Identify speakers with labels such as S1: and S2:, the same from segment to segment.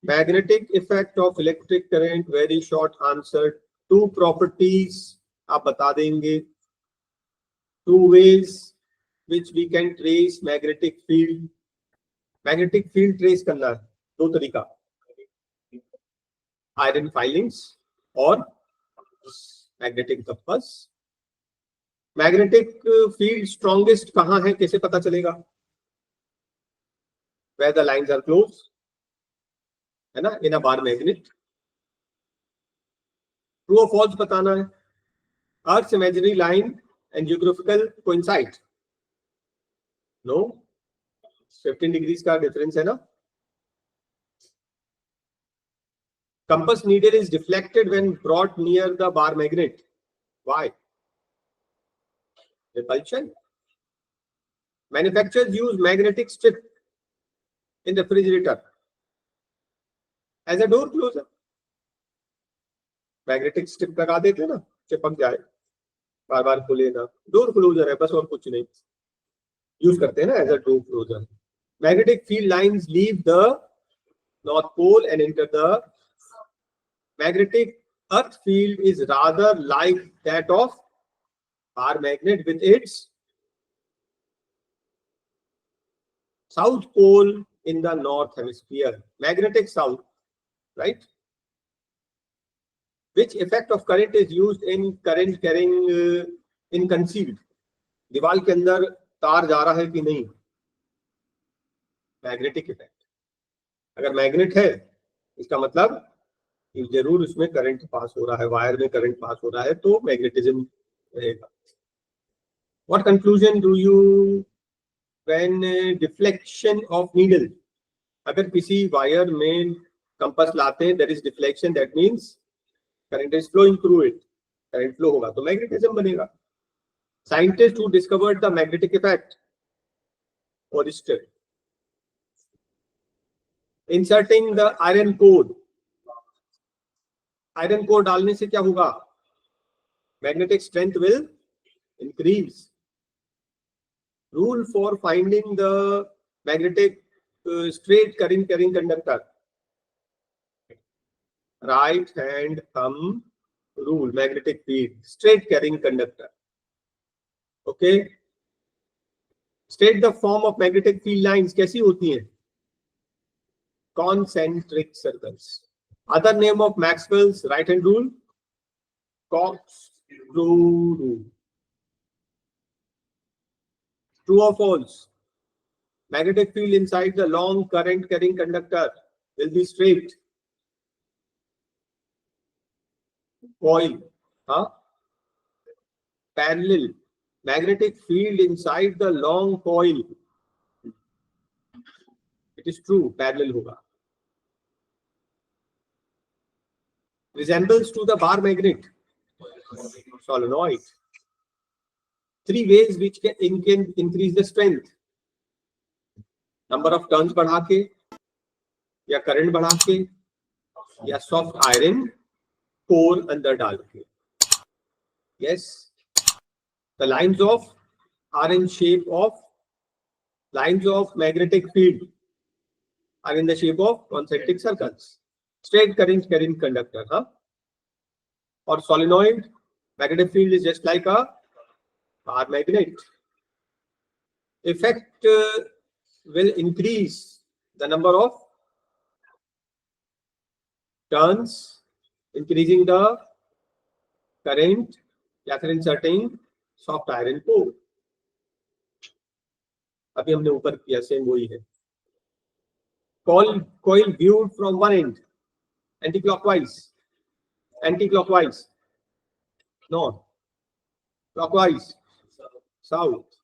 S1: Magnetic effect of electric current, very short answer, 2 properties आप बता देंगे, 2 ways which we can trace magnetic field. Magnetic field trace करना है 2 तरीका, iron filings और magnetic compass. Magnetic field strongest कहां है, कैसे पता चलेगा? Where the lines are close, है ना, in a bar magnet. True और फॉल्स बताना है। Earth imaginary line and geographical coincide, no, 15 degrees का डिफरेंस है ना। Compass needle is deflected when brought near the bar magnet, why? Repulsion. Manufacturers use magnetic strip in refrigerator as a door closer. Magnetic strip लगा देते ना, चिपक जाए, बार बार खुले ना, डोर क्लोजर है बस, और कुछ नहीं, यूज करते हैं ना as a door closer. Magnetic field lines leave the north pole and enter the magnetic earth field is rather like that of our magnet with its south pole in the north hemisphere, magnetic south, right? Which effect of current is used in current carrying in concealed? दीवार के अंदर तार जा रहा है कि नहीं, magnetic effect. अगर मैग्नेट है इसका मतलब जरूर उसमें करंट पास हो रहा है, वायर में करंट पास हो रहा है, तो मैग्नेटिज्म रहेगा। What conclusion do you when deflection of needle? अगर किसी वायर में कंपास लाते हैं, there is deflection, that means current is flowing through it, current flow होगा तो मैग्नेटिज्म बनेगा। Scientists who discovered the magnetic effect, Oersted. Inserting the iron core, iron core डालने से क्या होगा? Magnetic strength will increase. Rule for finding the magnetic straight current carrying conductor, right hand thumb rule, magnetic field straight carrying conductor. Okay, state the form of magnetic field lines, कैसी होती हैं? Concentric circles. Other name of Maxwell's right hand rule, corkscrew rule. True or false? Magnetic field inside the long current carrying conductor will be straight. Coil, huh? Parallel. Magnetic field inside the long coil, it is true, parallel hoga. Resembles to the bar magnet, solenoid. 3 ways which can increase the strength. Number of turns बढ़ा के, या current बढ़ा के, या soft iron core अंदर डाल के। Yes, the lines of are in shape of, lines of magnetic field are in the shape of concentric circles, straight current carrying conductor, हाँ। और solenoid, magnetic field is just like a bar magnet. Effect will increase the number of turns, increasing the current, या फिर inserting soft iron core. अभी हमने ऊपर किया, same वही है। Coil viewed from one end, anti-clockwise, no, clockwise, south.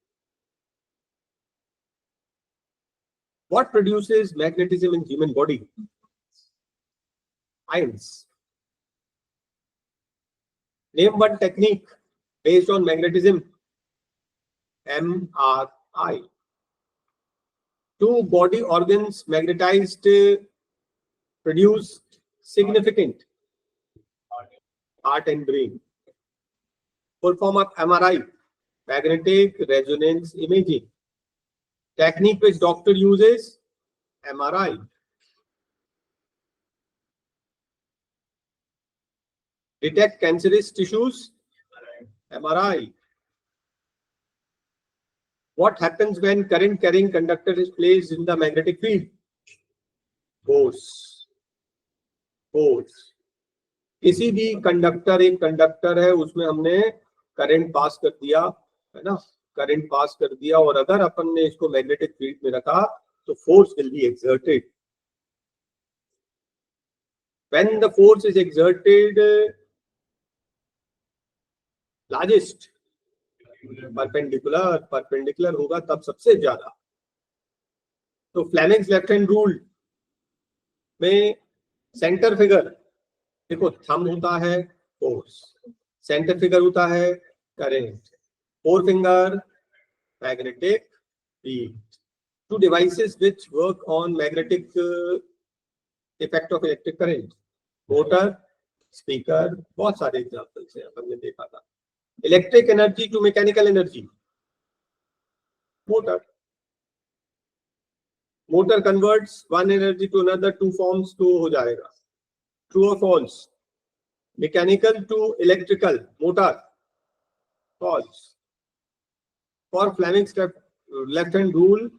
S1: What produces magnetism in human body? Ions. Name one technique based on magnetism. MRI. 2 body organs magnetized produce significant heart and brain. Full form of MRI, magnetic resonance imaging. Technique which doctor uses, MRI. Detect cancerous tissues, MRI. What happens when current carrying conductor is placed in the magnetic field? Force. किसी भी conductor, एक conductor है, उसमें हमने current pass कर दिया, है ना, करंट पास कर दिया, और अगर अपन ने इसको मैग्नेटिक फील्ड में रखा तो force will be exerted. When the force is exerted largest, perpendicular होगा तब सबसे ज्यादा. तो फ्लेमिंग्स लेफ्ट हैंड रूल में सेंटर फिगर, देखो, थंब होता है फोर्स, सेंटर फिगर होता है current, fore finger magnetic field. Two devices which work on magnetic effect of electric current, motor, speaker, बहुत सारे एग्जांपल्स हैं अपन ने देखा था. Electric energy to mechanical energy, motor converts one energy to another, two forms, तो हो जाएगा. ट्रू और false. Mechanical to electrical, motor, false. For Fleming's left hand rule,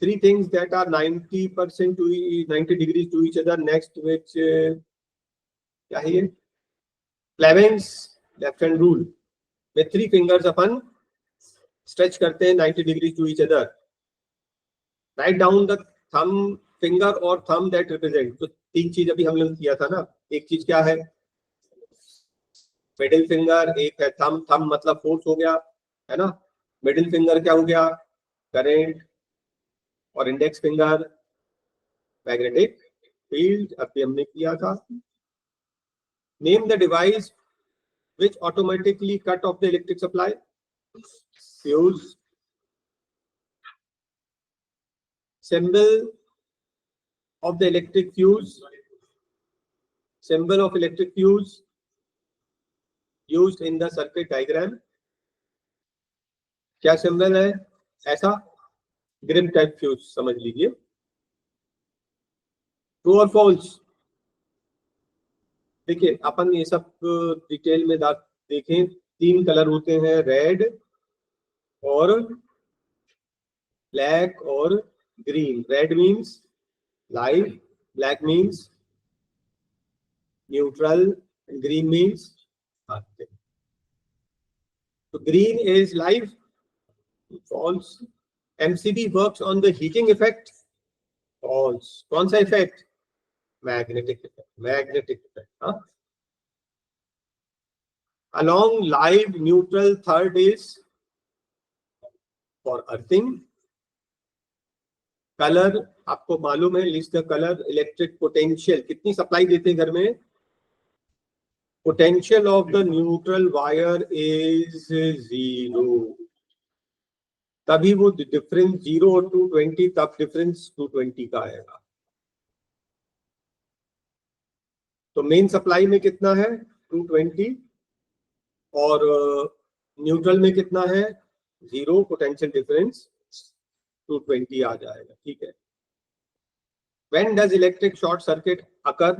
S1: three things that are 90% to 90 degrees to each other, next which क्या है ये, Fleming's left hand rule में three fingers अपन stretch करते हैं 90 degrees to each other. Write down the thumb finger और thumb that represent. तो तीन चीज अभी हम लोग किया था ना. एक चीज क्या है, मिडिल फिंगर, एक है थंब. थंब मतलब फोर्स हो गया, है ना. मिडिल फिंगर क्या हो गया, करंट, और इंडेक्स फिंगर मैग्नेटिक फील्ड. अभी हमने किया था. Name the device which automatically cut off the electric supply. Fuse. Symbol of the electric fuse. Symbol of electric fuse used in the circuit diagram. क्या symbol है ऐसा, grip type fuse समझ लीजिए. True और फॉल्स. देखिए, अपन ये सब detail में देखें. तीन कलर होते हैं, रेड और ब्लैक और green. Red means live, black means neutral, green means earthing. तो green is live, false. MCB works on the heating effect, false. कौन सा effect, magnetic effect. Magnetic effect. हाँ. Along live, neutral, third is for earthing. Colour आपको मालूम है, list the colour. Electric potential, कितनी supply देते हैं घर में, potential of the neutral wire is 0. तभी वो डिफरेंस 0 और 220, तब डिफरेंस 220 का आएगा. तो मेन सप्लाई में कितना है 220, और न्यूट्रल में कितना है 0. पोटेंशियल डिफरेंस 220 आ जाएगा. ठीक है. When does electric short circuit occur?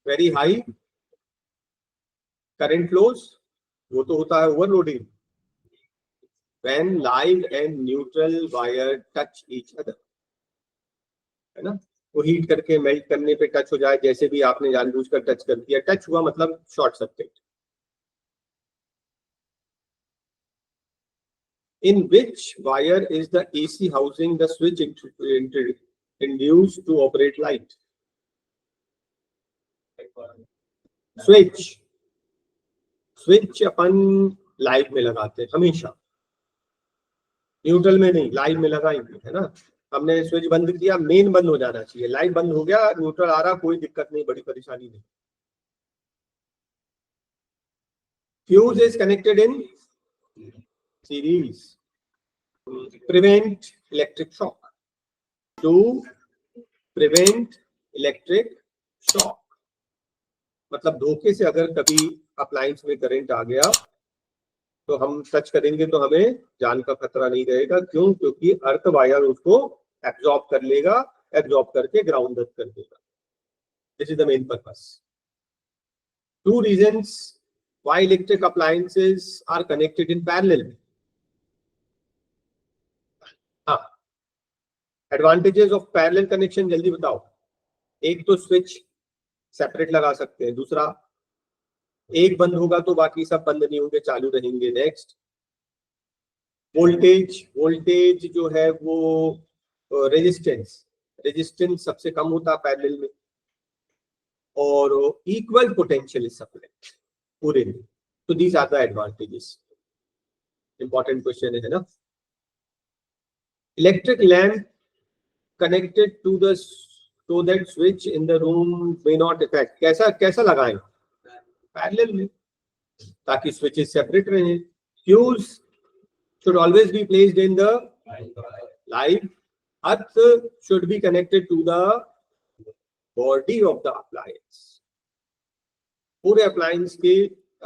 S1: Very high current flows, वो तो होता है overloading. When live and neutral wire touch each other, है ना. वो हीट करके मेल्ट करने पे टच हो जाए, जैसे भी आपने जानबूझकर टच कर दिया, टच हुआ मतलब short circuit. In which wire is the AC housing the switch induced to operate light? Switch upon live में लगाते हैं हमेशा, न्यूट्रल में नहीं, लाइव में लगाएंगे, है ना. हमने स्विच बंद किया, मेन बंद हो जाना चाहिए. लाइव बंद हो गया, न्यूट्रल आ रहा, कोई दिक्कत नहीं, बड़ी परेशानी नहीं. Fuse is connected in series. Prevent electric shock. To prevent electric shock मतलब धोखे से अगर कभी अप्लायंस में करंट आ गया तो हम टच करेंगे तो हमें जान का खतरा नहीं रहेगा. क्यों? क्योंकि अर्थ वायर उसको एब्जॉर्ब कर लेगा, एब्जॉर्ब करके ग्राउंड कर देगा. This is the main purpose. 2 reasons why electric appliances are connected in parallel. हाँ, एडवांटेजेस ऑफ पैरेलल कनेक्शन जल्दी बताओ। एक तो स्विच सेपरेट लगा सकते हैं, दूसरा एक बंद होगा तो बाकी सब बंद नहीं होंगे, चालू रहेंगे। नेक्स्ट, वोल्टेज जो है वो रेजिस्टेंस सबसे कम होता है पैरेलल में, और इक्वल पोटेंशियल इज सप्लाई पूरे में। तो these are the advantages. Important question है ना। Electric lamp connected to the so that switch in the room may not affect. कैसा लगाएं? पैरेलल में, ताकि switches separate रहे। Fuse should always be placed in the live. Earth should be connected to the body of the appliance. पूरे appliance के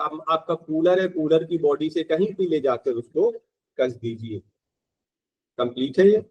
S1: आपका cooler है, cooler की बॉडी से कहीं भी ले जाकर उसको कस दीजिए। कंप्लीट है ये।